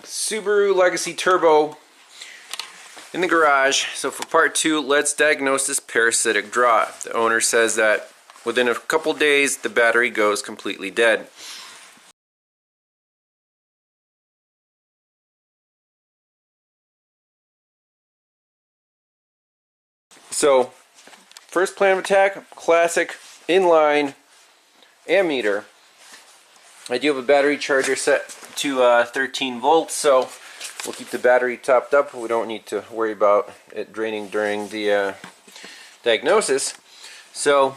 Subaru Legacy Turbo in the garage. So for part 2, let's diagnose this parasitic draw. The owner says that within a couple days the battery goes completely dead. So first plan of attack, classic inline ammeter. I do have a battery charger set to 13 volts, so we'll keep the battery topped up. We don't need to worry about it draining during the diagnosis. So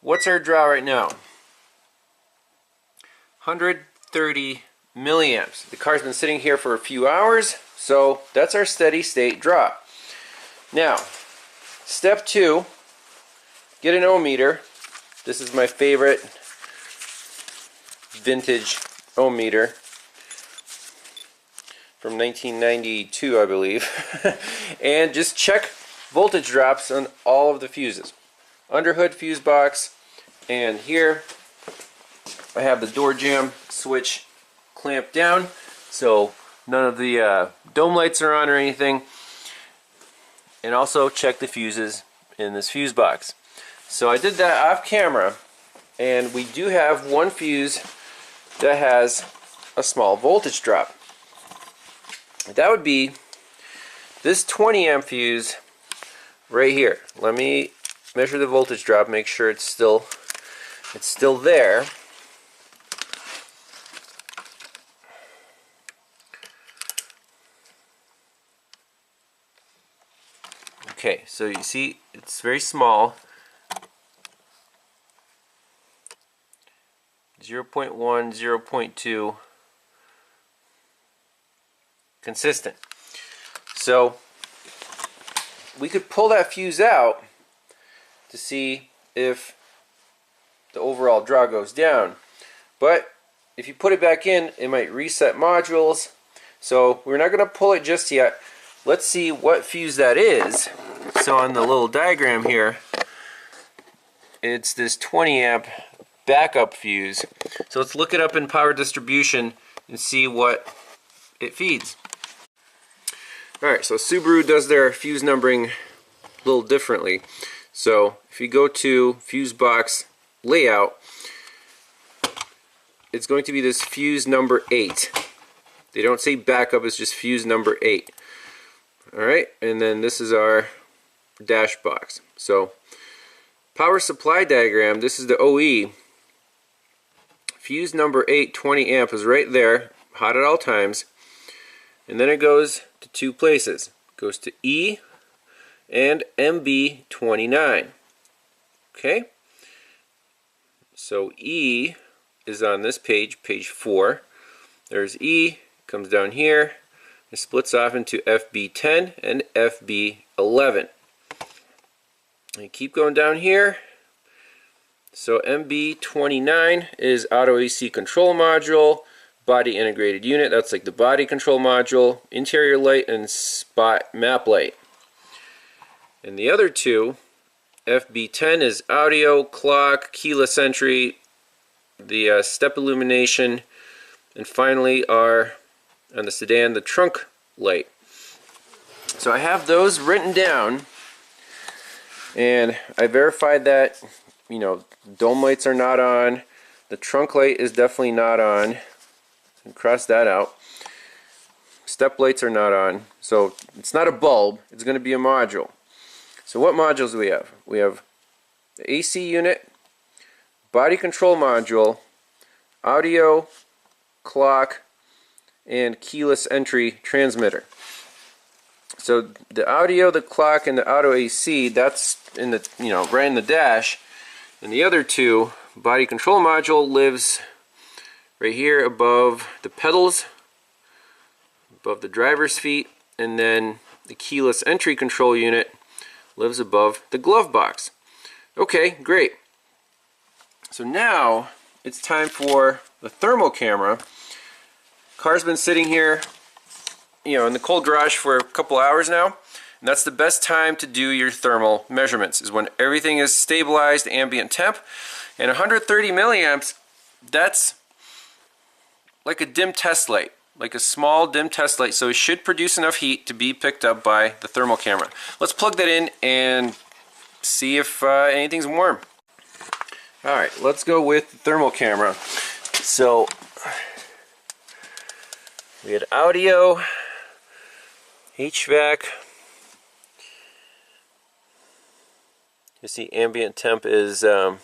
what's our draw right now? 130 milliamps. The car's been sitting here for a few hours, so that's our steady state draw. Now, step 2, get an ohm meter. This is my favorite vintage ohm meter from 1992, I believe. And just check voltage drops on all of the fuses. Underhood fuse box, and here I have the door jamb switch clamped down, so none of the dome lights are on or anything. And also check the fuses in this fuse box. So I did that off camera, and we do have one fuse that has a small voltage drop. That would be this 20 amp fuse right here. Let me measure the voltage drop, make sure it's still there. Okay, so you see it's very small. 0.1, 0.2, consistent. So we could pull that fuse out to see if the overall draw goes down. But if you put it back in, it might reset modules. So we're not going to pull it just yet. Let's see what fuse that is. So on the little diagram here, it's this 20 amp backup fuse. So let's look it up in power distribution and see what it feeds. Alright, so Subaru does their fuse numbering a little differently. So if you go to fuse box layout, it's going to be this fuse number 8. They don't say backup, it's just fuse number 8. Alright, and then this is our dash box. So power supply diagram, this is the OE. Fuse number 8, 20 amp is right there, hot at all times. And then it goes to two places. It goes to E and MB29. Okay? So E is on this page, page 4. There's E, comes down here. It splits off into FB10 and FB11. And keep going down here. So MB29 is auto AC control module, body integrated unit, that's like the body control module, interior light, and spot map light. And the other two, FB10 is audio, clock, keyless entry, the step illumination, and finally on the sedan, the trunk light. So I have those written down, and I verified that, you know, dome lights are not on, the trunk light is definitely not on, and cross that out. Step lights are not on, so it's not a bulb, it's going to be a module. So what modules do we have? We have the AC unit, body control module, audio, clock, and keyless entry transmitter. So the audio, the clock, and the auto AC, that's in the, you know, right in the dash. And the other two, body control module lives right here above the pedals, above the driver's feet, and then the keyless entry control unit lives above the glove box. Okay, great. So now it's time for the thermal camera. Car's been sitting here, you know, in the cold garage for a couple hours now, and that's the best time to do your thermal measurements, is when everything is stabilized, ambient temp. And 130 milliamps, that's like a dim test light, like a small dim test light, so it should produce enough heat to be picked up by the thermal camera. Let's plug that in and see if anything's warm. Alright, let's go with the thermal camera. So we had audio, HVAC. You see ambient temp is about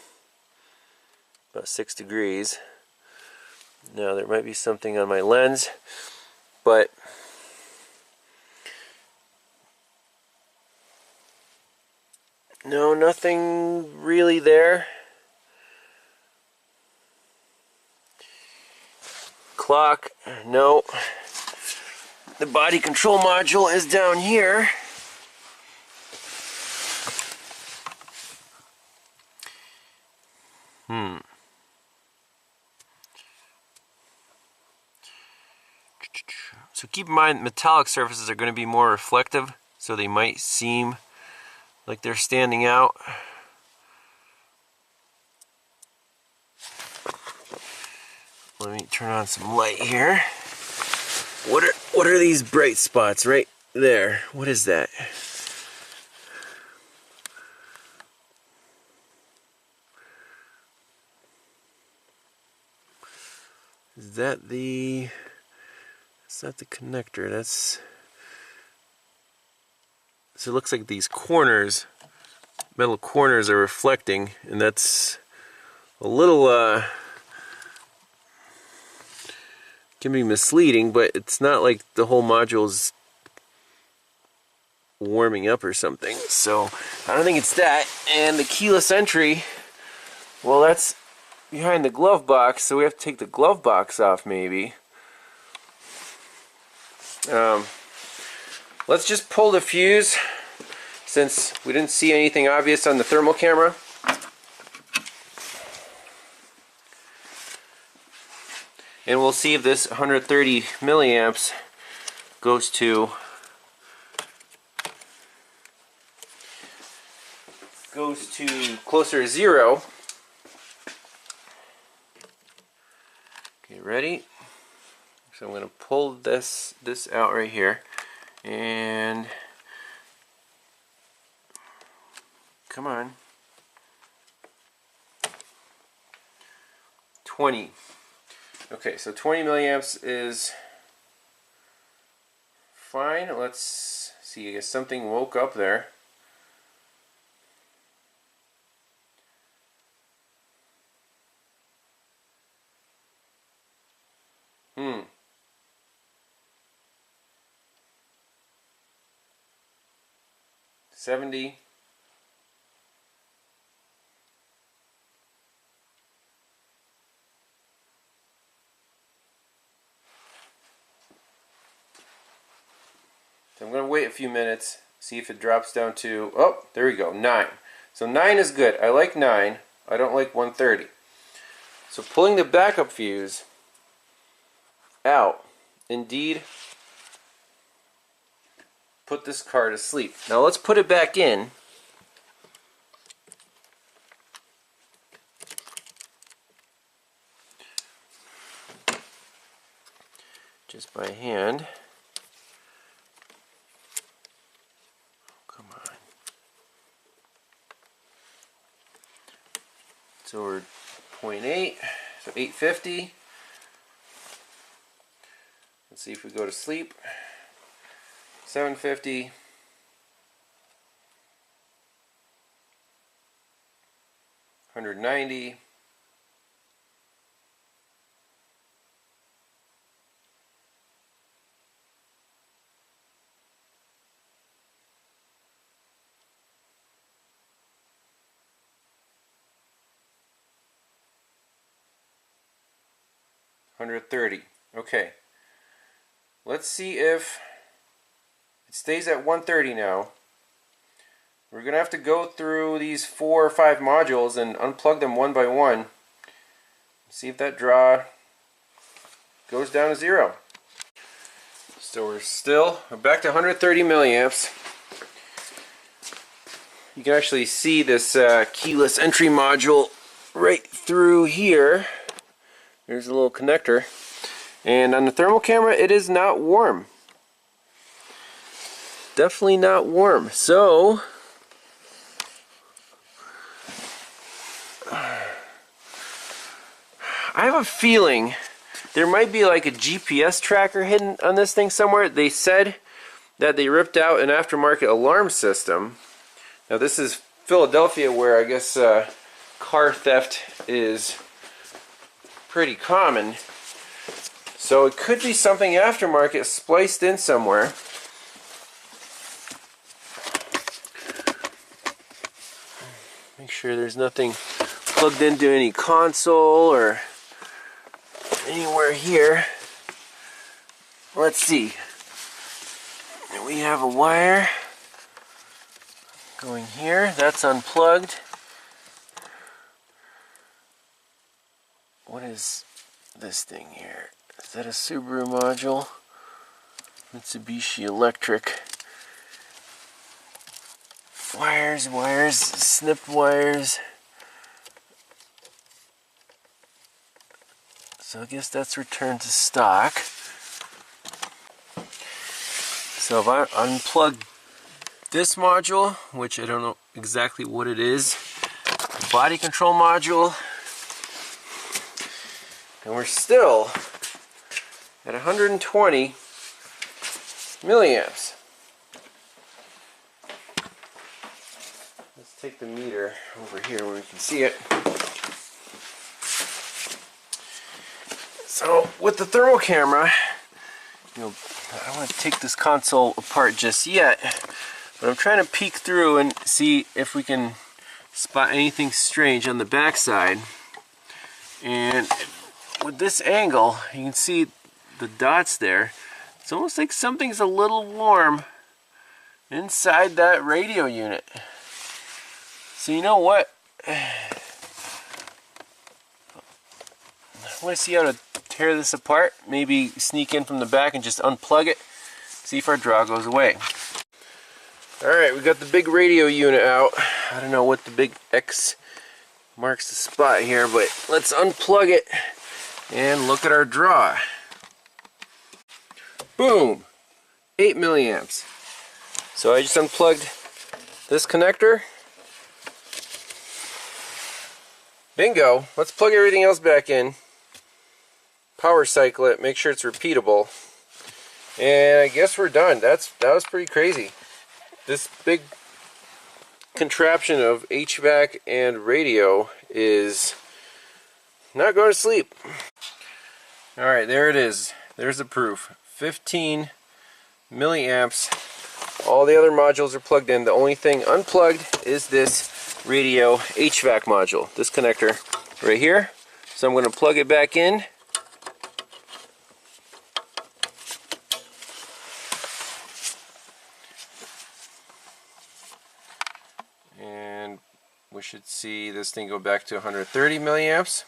6 degrees. Now there might be something on my lens, but no, nothing really there. Clock, no. The body control module is down here. So keep in mind, metallic surfaces are going to be more reflective, so they might seem like they're standing out. Let me turn on some light here. What are these bright spots right there? What is that? Is that the... It's not the connector, that's... So it looks like these corners, metal corners, are reflecting, and that's a little can be misleading, but it's not like the whole module's warming up or something. So I don't think it's that. And the keyless entry, well, that's behind the glove box, so we have to take the glove box off maybe. Let's just pull the fuse, since we didn't see anything obvious on the thermal camera. And we'll see if this 130 milliamps goes to closer to 0. Okay, ready? So I'm going to pull this out right here, and come on, 20. Okay, so 20 milliamps is fine. Let's see, I guess something woke up there. $70. So I'm going to wait a few minutes, see if it drops down to, oh, there we go, 9. So 9 is good. I like 9. I don't like 130. So pulling the backup fuse out, indeed, put this car to sleep. Now let's put it back in. Just by hand. Come on. So we're 0.8, so 850. Let's see if we go to sleep. 750. 190. 130. Okay. Let's see if it stays at 130 now. We're going to have to go through these 4 or 5 modules and unplug them one by one. See if that draw goes down to 0. So we're back to 130 milliamps. You can actually see this keyless entry module right through here. There's a little connector. And on the thermal camera, it is not warm. Definitely not warm. So I have a feeling there might be like a GPS tracker hidden on this thing somewhere. They said that they ripped out an aftermarket alarm system. Now this is Philadelphia, where I guess car theft is pretty common. So it could be something aftermarket spliced in somewhere. Make sure there's nothing plugged into any console or anywhere here. Let's see. We have a wire going here. That's unplugged. What is this thing here? Is that a Subaru module? Mitsubishi Electric. Wires, snipped wires. So I guess that's returned to stock. So if I unplug this module, which I don't know exactly what it is, the body control module, and we're still at 120 milliamps. Let's take the meter over here where we can see it. So with the thermal camera, I don't want to take this console apart just yet, but I'm trying to peek through and see if we can spot anything strange on the back side. And with this angle, you can see the dots there. It's almost like something's a little warm inside that radio unit. So you know what? I want to see how to tear this apart. Maybe sneak in from the back and just unplug it. See if our draw goes away. Alright, we got the big radio unit out. I don't know what the big X marks the spot here, but let's unplug it and look at our draw. Boom! 8 milliamps. So I just unplugged this connector. Bingo! Let's plug everything else back in. Power cycle it, make sure it's repeatable. And I guess we're done. That was pretty crazy. This big contraption of HVAC and radio is not going to sleep. Alright, there it is. There's the proof. 15 milliamps. All the other modules are plugged in. The only thing unplugged is this radio HVAC module. This connector right here. So I'm going to plug it back in. And we should see this thing go back to 130 milliamps.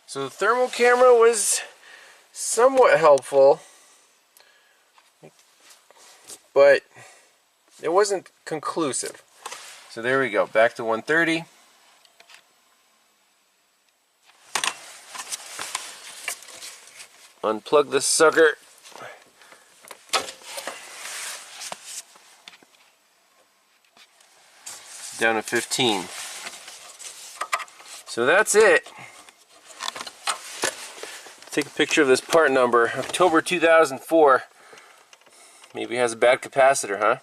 So the thermal camera was somewhat helpful, but it wasn't conclusive. So there we go, back to 130. Unplug this sucker. Down to 15. So that's it. Take a picture of this part number, October 2004. Maybe it has a bad capacitor, huh?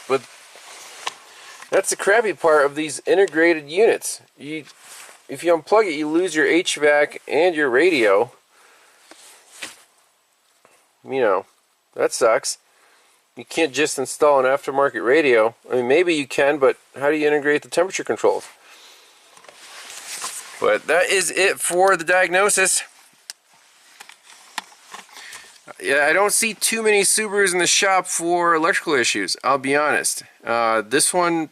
But that's the crappy part of these integrated units. If you unplug it, you lose your HVAC and your radio. You know, that sucks. You can't just install an aftermarket radio. I mean, maybe you can, but how do you integrate the temperature controls? But that is it for the diagnosis. Yeah, I don't see too many Subarus in the shop for electrical issues, I'll be honest. This one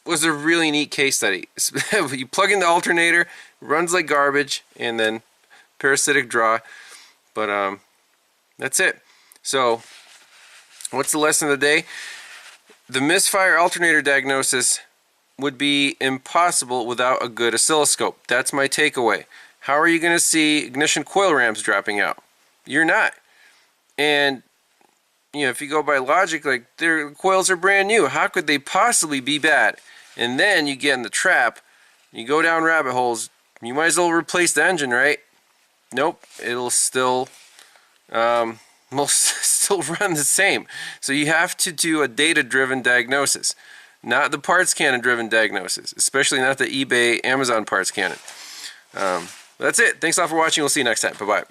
was a really neat case study. You plug in the alternator, runs like garbage, and then parasitic draw. But that's it. So, what's the lesson of the day? the misfire alternator diagnosis would be impossible without a good oscilloscope. That's my takeaway. How are you going to see ignition coil ramps dropping out? You're not. And you know, if you go by logic, like their coils are brand new, how could they possibly be bad? And then you get in the trap, you go down rabbit holes, you might as well replace the engine, right? Nope, it'll still still run the same. So you have to do a data-driven diagnosis, not the parts cannon driven diagnosis, especially not the eBay, Amazon parts cannon. That's it. Thanks a lot for watching. We'll see you next time. Bye-bye.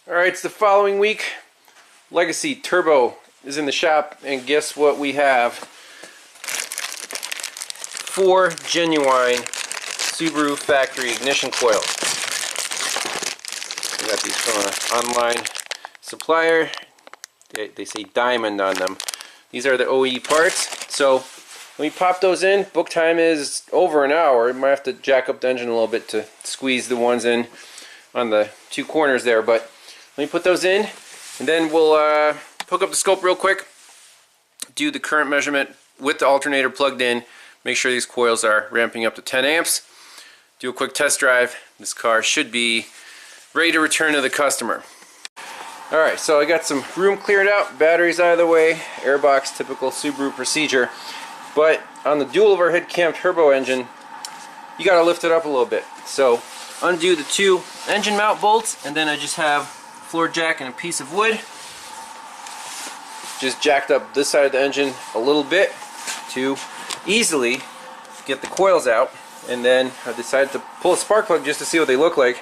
Alright, it's the following week. Legacy Turbo is in the shop, and guess what we have? 4 genuine Subaru factory ignition coils. We got these from an online supplier. They say diamond on them. These are the OE parts. So when we pop those in, book time is over an hour. Might have to jack up the engine a little bit to squeeze the ones in on the 2 corners there, but let me put those in, and then we'll hook up the scope real quick, do the current measurement with the alternator plugged in, make sure these coils are ramping up to 10 amps, do a quick test drive. This car should be ready to return to the customer. Alright, so I got some room cleared out, batteries out of the way, airbox, typical Subaru procedure, but on the dual overhead cam turbo engine, you got to lift it up a little bit. So undo the 2 engine mount bolts, and then I just have floor jack and a piece of wood. Just jacked up this side of the engine a little bit to easily get the coils out, and then I decided to pull a spark plug just to see what they look like.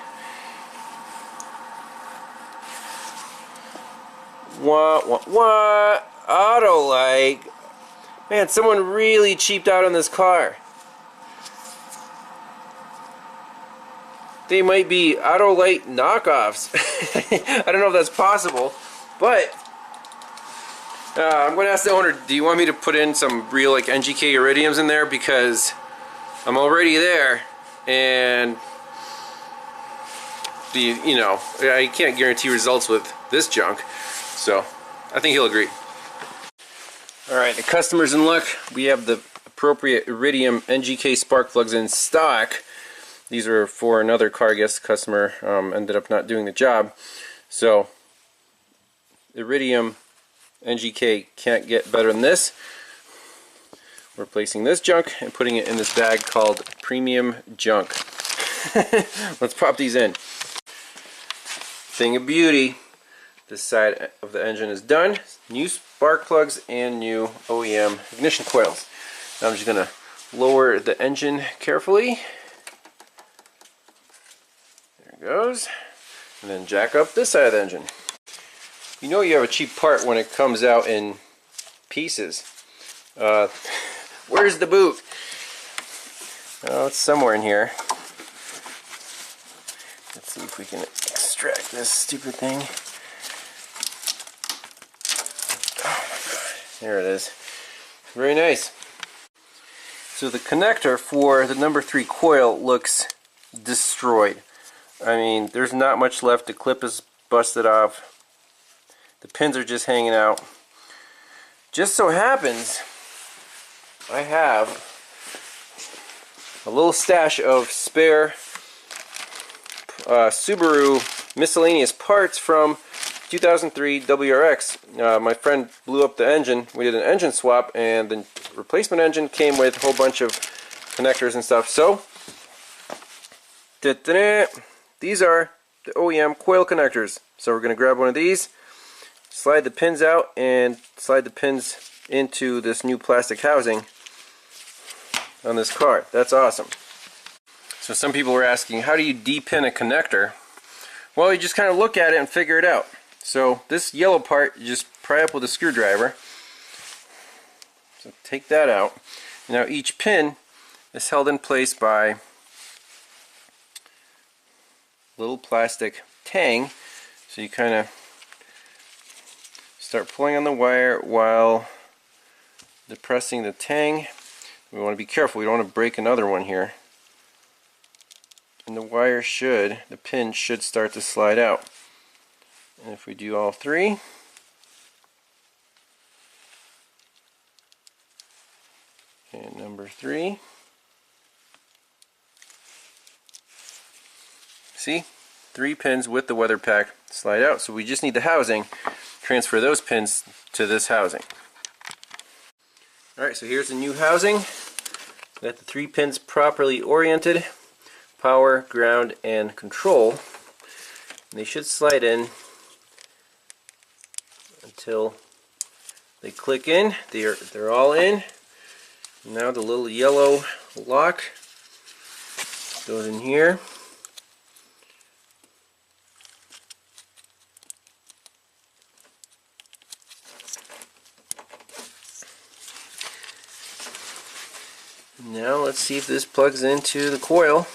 What? Auto-like. Man, someone really cheaped out on this car. They might be Auto-Lite knockoffs. I don't know if that's possible, but I'm going to ask the owner, do you want me to put in some real like NGK iridiums in there, because I'm already there, and you know, I can't guarantee results with this junk, so I think he'll agree. Alright, the customer's in luck. We have the appropriate iridium NGK spark plugs in stock. These are for another car. I guess the customer ended up not doing the job. So, iridium NGK can't get better than this. We're replacing this junk and putting it in this bag called premium junk. Let's pop these in. Thing of beauty, this side of the engine is done. New spark plugs and new OEM ignition coils. Now I'm just going to lower the engine carefully. Goes, and then jack up this side of the engine. You know you have a cheap part when it comes out in pieces. Where's the boot? Oh, it's somewhere in here. Let's see if we can extract this stupid thing. Oh my god, there it is. Very nice. So the connector for the number 3 coil looks destroyed. I mean, there's not much left. The clip is busted off. The pins are just hanging out. Just so happens I have a little stash of spare Subaru miscellaneous parts from 2003 WRX. My friend blew up the engine. We did an engine swap, and the replacement engine came with a whole bunch of connectors and stuff. So, these are the OEM coil connectors. So we're going to grab one of these, slide the pins out, and slide the pins into this new plastic housing on this car. That's awesome. So some people were asking, how do you de-pin a connector? Well, you just kind of look at it and figure it out. So this yellow part, you just pry up with a screwdriver. So take that out. Now each pin is held in place by little plastic tang, so you kind of start pulling on the wire while depressing the tang. We want to be careful, we don't want to break another one here. and the pin should start to slide out. And if we do all three, and number 3, see, 3 pins with the weather pack slide out, so we just need the housing. Transfer those pins to this housing. Alright, so here's the new housing. Got the 3 pins properly oriented, power, ground, and control. And they should slide in until they click in. They're all in. Now the little yellow lock goes in here. Now let's see if this plugs into the coil.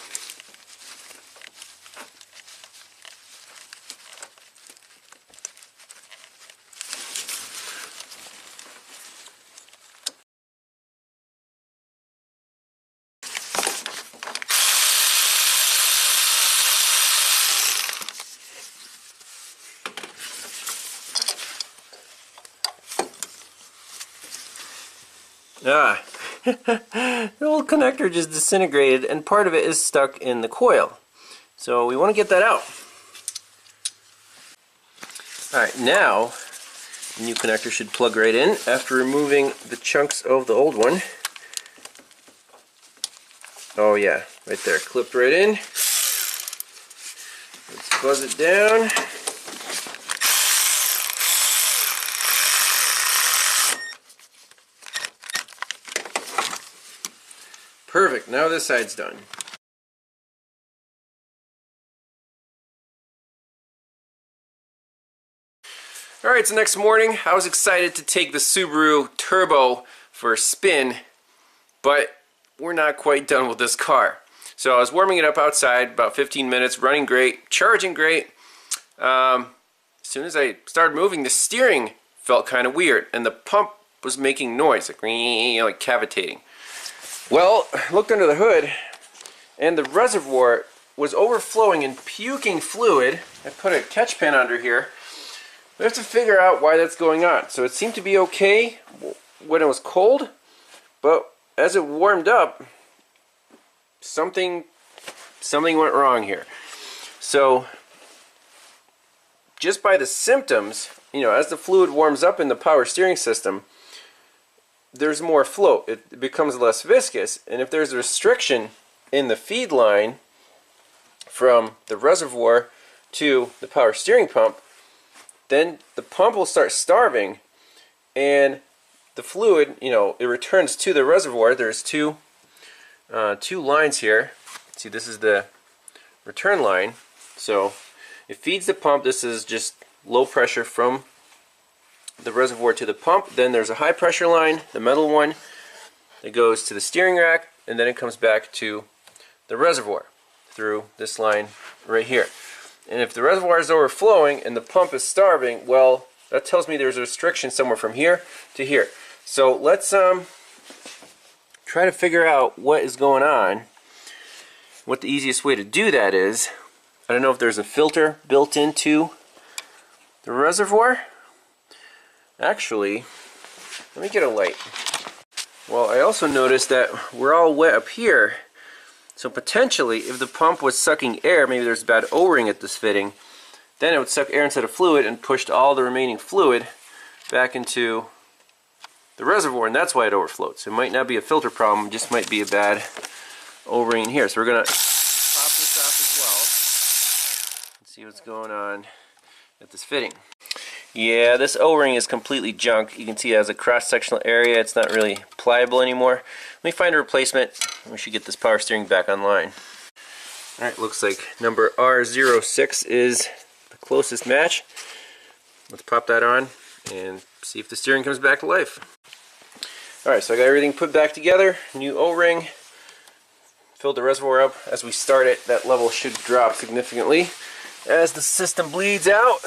The old connector just disintegrated and part of it is stuck in the coil. So we want to get that out. Alright, now the new connector should plug right in after removing the chunks of the old one. Oh yeah, right there, clipped right in. Let's buzz it down. Perfect, now this side's done. Alright, so next morning I was excited to take the Subaru Turbo for a spin, but we're not quite done with this car. So I was warming it up outside, about 15 minutes, running great, charging great. As soon as I started moving, the steering felt kind of weird, and the pump was making noise, like cavitating. Well, I looked under the hood, and the reservoir was overflowing and puking fluid. I put a catch pan under here. We have to figure out why that's going on. So it seemed to be okay when it was cold, but as it warmed up, something went wrong here. So just by the symptoms, as the fluid warms up in the power steering system, there's more flow. It becomes less viscous, and if there's a restriction in the feed line from the reservoir to the power steering pump, then the pump will start starving, and the fluid, it returns to the reservoir. There's two lines here. See, this is the return line, so it feeds the pump. This is just low pressure from the reservoir to the pump. Then there's a high pressure line, the metal one, that goes to the steering rack, and then it comes back to the reservoir through this line right here. And if the reservoir is overflowing and the pump is starving, well, that tells me there's a restriction somewhere from here to here. So let's try to figure out what is going on. What the easiest way to do that is, I don't know if there's a filter built into the reservoir. Actually, let me get a light. Well, I also noticed that we're all wet up here, so potentially if the pump was sucking air, maybe there's a bad O-ring at this fitting, then it would suck air instead of fluid and pushed all the remaining fluid back into the reservoir, and that's why it overflowed. So it might not be a filter problem, it just might be a bad O-ring in here. So we're going to pop this off as well and see what's going on at this fitting. Yeah, this O-ring is completely junk. You can see it has a cross-sectional area. It's not really pliable anymore. Let me find a replacement. We should get this power steering back online. Alright, looks like number R06 is the closest match. Let's pop that on and see if the steering comes back to life. Alright, so I got everything put back together. New O-ring. Filled the reservoir up. As we start it, that level should drop significantly as the system bleeds out.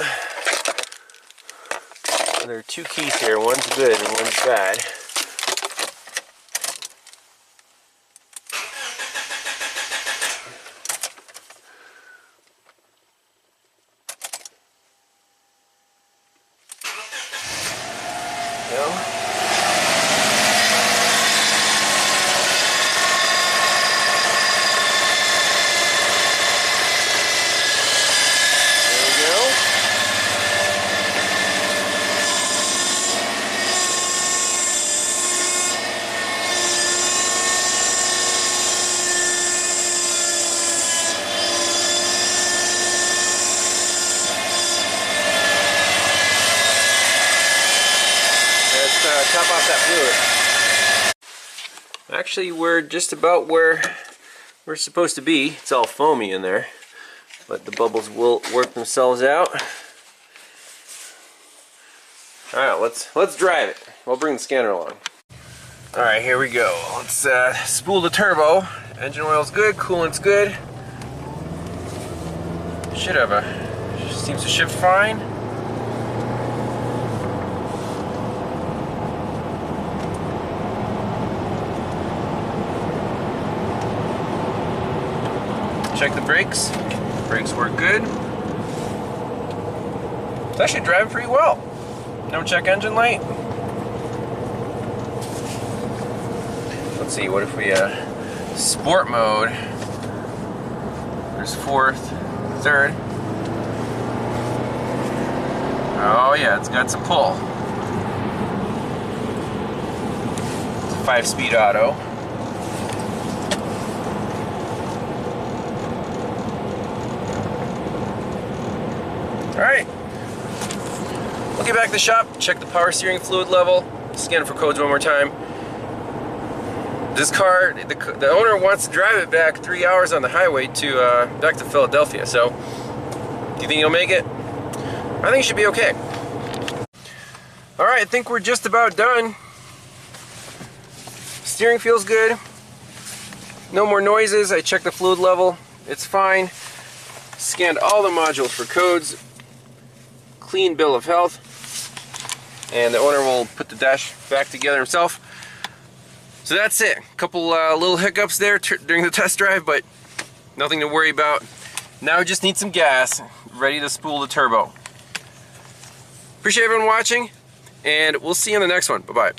There are two keys here, one's good and one's bad. Actually, we're just about where we're supposed to be. It's all foamy in there, but the bubbles will work themselves out. Alright, let's drive it. We'll bring the scanner along. Alright, here we go. Let's spool the turbo. Engine oil's good, coolant's good. Seems to shift fine. Check the brakes. Brakes work good. It's actually driving pretty well. No check engine light. Let's see, what if we sport mode? There's fourth, third. Oh yeah, it's got some pull. It's a 5-speed auto. Alright. We'll get back to the shop, check the power steering fluid level, scan it for codes one more time. This car, the owner wants to drive it back 3 hours on the highway to back to Philadelphia, so do you think he'll make it? I think it should be okay. Alright, I think we're just about done. Steering feels good. No more noises. I checked the fluid level. It's fine. Scanned all the modules for codes. Clean bill of health. And the owner will put the dash back together himself. So that's it. A couple little hiccups there during the test drive, but nothing to worry about. Now we just need some gas, ready to spool the turbo. Appreciate everyone watching, and we'll see you in the next one. Bye-bye.